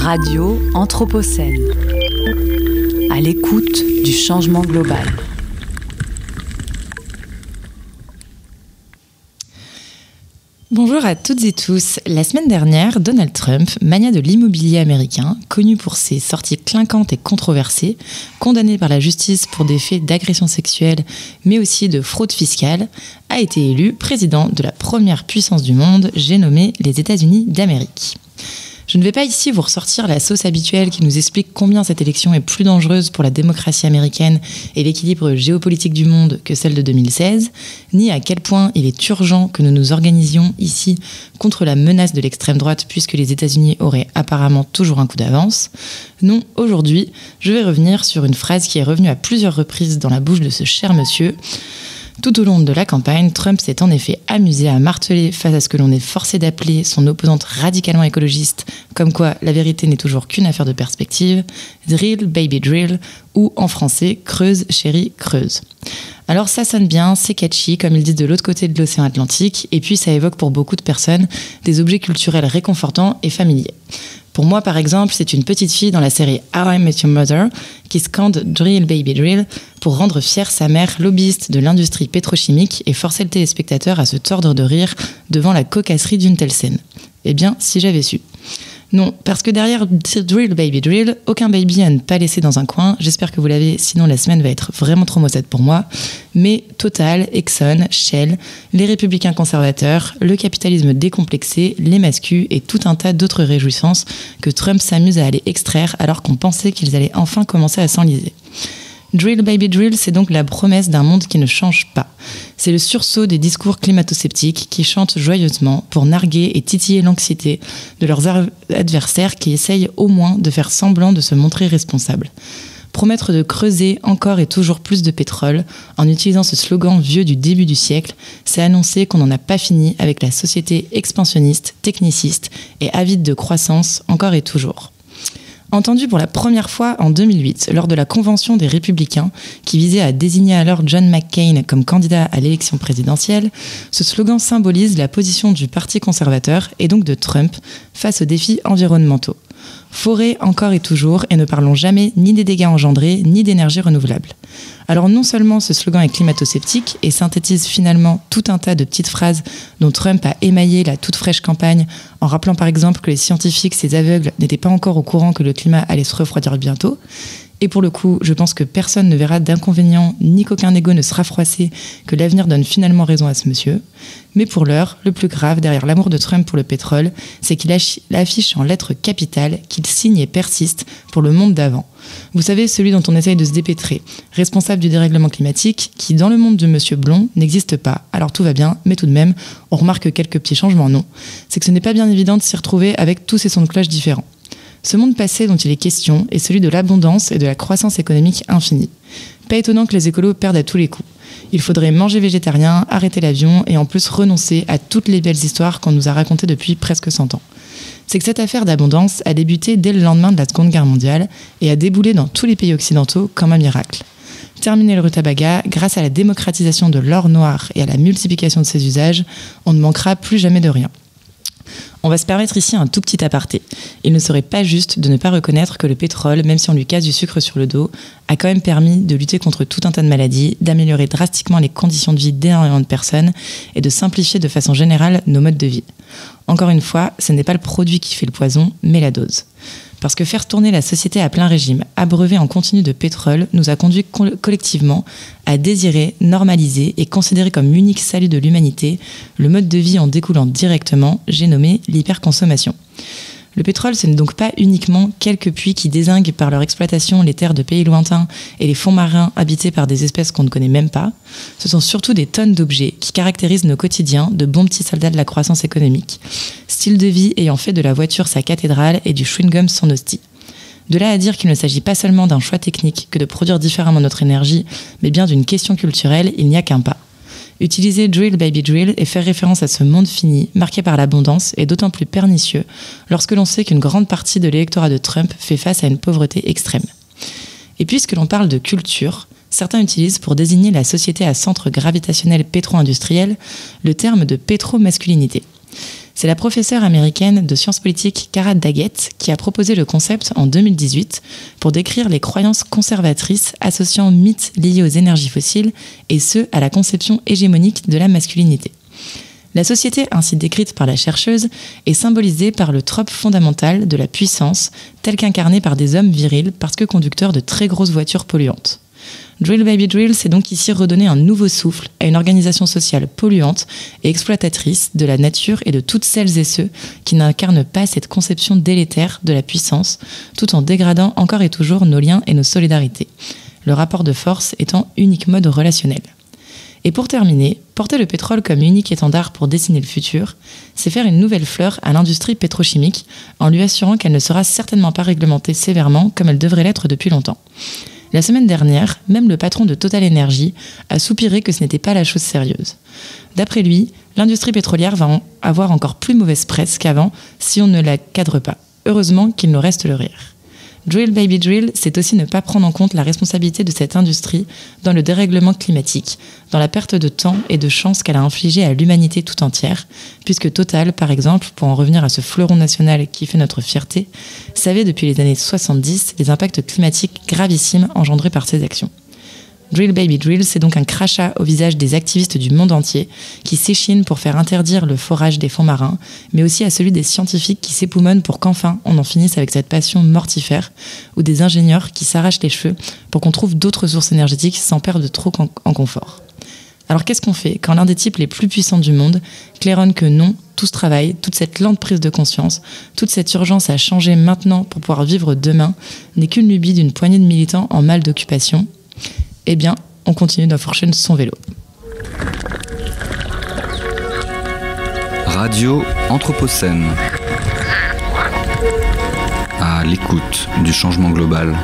Radio Anthropocène, à l'écoute du changement global. Bonjour à toutes et tous. La semaine dernière, Donald Trump, magnat de l'immobilier américain, connu pour ses sorties clinquantes et controversées, condamné par la justice pour des faits d'agression sexuelle, mais aussi de fraude fiscale, a été élu président de la première puissance du monde, j'ai nommé les États-Unis d'Amérique. Je ne vais pas ici vous ressortir la sauce habituelle qui nous explique combien cette élection est plus dangereuse pour la démocratie américaine et l'équilibre géopolitique du monde que celle de 2016, ni à quel point il est urgent que nous nous organisions ici contre la menace de l'extrême droite puisque les États-Unis auraient apparemment toujours un coup d'avance. Non, aujourd'hui, je vais revenir sur une phrase qui est revenue à plusieurs reprises dans la bouche de ce cher monsieur. Tout au long de la campagne, Trump s'est en effet amusé à marteler face à ce que l'on est forcé d'appeler son opposante radicalement écologiste, comme quoi la vérité n'est toujours qu'une affaire de perspective, drill, baby drill, ou en français, creuse, chérie, creuse. Alors ça sonne bien, c'est catchy, comme ils disent de l'autre côté de l'océan Atlantique, et puis ça évoque pour beaucoup de personnes des objets culturels réconfortants et familiers. Pour moi, par exemple, c'est une petite fille dans la série How I Met Your Mother qui scande « Drill, baby drill » pour rendre fière sa mère lobbyiste de l'industrie pétrochimique et forcer le téléspectateur à se tordre de rire devant la cocasserie d'une telle scène. Eh bien, si j'avais su. Non, parce que derrière Drill Baby Drill, aucun baby à ne pas laisser dans un coin. J'espère que vous l'avez, sinon la semaine va être vraiment trop maussade pour moi. Mais Total, Exxon, Shell, les républicains conservateurs, le capitalisme décomplexé, les mascus et tout un tas d'autres réjouissances que Trump s'amuse à aller extraire alors qu'on pensait qu'ils allaient enfin commencer à s'enliser. Drill Baby Drill, c'est donc la promesse d'un monde qui ne change pas. C'est le sursaut des discours climato-sceptiques qui chantent joyeusement pour narguer et titiller l'anxiété de leurs adversaires qui essayent au moins de faire semblant de se montrer responsables. Promettre de creuser encore et toujours plus de pétrole en utilisant ce slogan vieux du début du siècle, c'est annoncer qu'on n'en a pas fini avec la société expansionniste, techniciste et avide de croissance encore et toujours. Entendu pour la première fois en 2008 lors de la convention des Républicains qui visait à désigner alors John McCain comme candidat à l'élection présidentielle, ce slogan symbolise la position du Parti conservateur et donc de Trump face aux défis environnementaux. Forer encore et toujours et ne parlons jamais ni des dégâts engendrés ni d'énergie renouvelable. Alors non seulement ce slogan est climato-sceptique et synthétise finalement tout un tas de petites phrases dont Trump a émaillé la toute fraîche campagne en rappelant par exemple que les scientifiques, ces aveugles, n'étaient pas encore au courant que le climat allait se refroidir bientôt. Et pour le coup, je pense que personne ne verra d'inconvénient ni qu'aucun ego ne sera froissé que l'avenir donne finalement raison à ce monsieur. Mais pour l'heure, le plus grave derrière l'amour de Trump pour le pétrole, c'est qu'il affiche en lettres capitales qu'il signe et persiste pour le monde d'avant. Vous savez, celui dont on essaye de se dépêtrer, responsable du dérèglement climatique, qui dans le monde de Monsieur Blond n'existe pas. Alors tout va bien, mais tout de même, on remarque quelques petits changements, non. C'est que ce n'est pas bien évident de s'y retrouver avec tous ces sons de cloche différents. Ce monde passé dont il est question est celui de l'abondance et de la croissance économique infinie. Pas étonnant que les écolos perdent à tous les coups. Il faudrait manger végétarien, arrêter l'avion et en plus renoncer à toutes les belles histoires qu'on nous a racontées depuis presque 100 ans. C'est que cette affaire d'abondance a débuté dès le lendemain de la Seconde Guerre mondiale et a déboulé dans tous les pays occidentaux comme un miracle. Terminé le rutabaga, grâce à la démocratisation de l'or noir et à la multiplication de ses usages, on ne manquera plus jamais de rien. On va se permettre ici un tout petit aparté. Il ne serait pas juste de ne pas reconnaître que le pétrole, même si on lui casse du sucre sur le dos, a quand même permis de lutter contre tout un tas de maladies, d'améliorer drastiquement les conditions de vie d'énormément de personnes et de simplifier de façon générale nos modes de vie. Encore une fois, ce n'est pas le produit qui fait le poison, mais la dose. Parce que faire tourner la société à plein régime, abreuvée en continu de pétrole, nous a conduit collectivement à désirer, normaliser et considérer comme l'unique salut de l'humanité le mode de vie en découlant directement, j'ai nommé l'hyperconsommation. Le pétrole, ce n'est donc pas uniquement quelques puits qui dézinguent par leur exploitation les terres de pays lointains et les fonds marins habités par des espèces qu'on ne connaît même pas. Ce sont surtout des tonnes d'objets qui caractérisent nos quotidiens de bons petits soldats de la croissance économique. Style de vie ayant fait de la voiture sa cathédrale et du chewing-gum son hostie. De là à dire qu'il ne s'agit pas seulement d'un choix technique que de produire différemment notre énergie, mais bien d'une question culturelle, il n'y a qu'un pas. Utiliser Drill Baby Drill et faire référence à ce monde fini, marqué par l'abondance, est d'autant plus pernicieux lorsque l'on sait qu'une grande partie de l'électorat de Trump fait face à une pauvreté extrême. Et puisque l'on parle de culture, certains utilisent pour désigner la société à centre gravitationnel pétro-industriel le terme de pétro-masculinité. C'est la professeure américaine de sciences politiques Kara Daggett qui a proposé le concept en 2018 pour décrire les croyances conservatrices associant mythes liés aux énergies fossiles et ce, à la conception hégémonique de la masculinité. La société ainsi décrite par la chercheuse est symbolisée par le trope fondamental de la puissance, tel qu'incarné par des hommes virils parce que conducteurs de très grosses voitures polluantes. Drill Baby Drill s'est donc ici redonné un nouveau souffle à une organisation sociale polluante et exploitatrice de la nature et de toutes celles et ceux qui n'incarnent pas cette conception délétère de la puissance, tout en dégradant encore et toujours nos liens et nos solidarités, le rapport de force étant unique mode relationnel. Et pour terminer, porter le pétrole comme unique étendard pour dessiner le futur, c'est faire une nouvelle fleur à l'industrie pétrochimique en lui assurant qu'elle ne sera certainement pas réglementée sévèrement comme elle devrait l'être depuis longtemps. La semaine dernière, même le patron de Total Energy a soupiré que ce n'était pas la chose sérieuse. D'après lui, l'industrie pétrolière va avoir encore plus mauvaise presse qu'avant si on ne la cadre pas. Heureusement qu'il nous reste le rire. Drill Baby Drill, c'est aussi ne pas prendre en compte la responsabilité de cette industrie dans le dérèglement climatique, dans la perte de temps et de chance qu'elle a infligée à l'humanité tout entière, puisque Total, par exemple, pour en revenir à ce fleuron national qui fait notre fierté, savait depuis les années 70 les impacts climatiques gravissimes engendrés par ses actions. Drill Baby Drill, c'est donc un crachat au visage des activistes du monde entier qui s'échinent pour faire interdire le forage des fonds marins, mais aussi à celui des scientifiques qui s'époumonnent pour qu'enfin on en finisse avec cette passion mortifère, ou des ingénieurs qui s'arrachent les cheveux pour qu'on trouve d'autres sources énergétiques sans perdre trop en confort. Alors qu'est-ce qu'on fait quand l'un des types les plus puissants du monde claironne que non, tout ce travail, toute cette lente prise de conscience, toute cette urgence à changer maintenant pour pouvoir vivre demain n'est qu'une lubie d'une poignée de militants en mal d'occupation? Eh bien, on continue d'enfourcher son vélo. Radio Anthropocène. À l'écoute du changement global.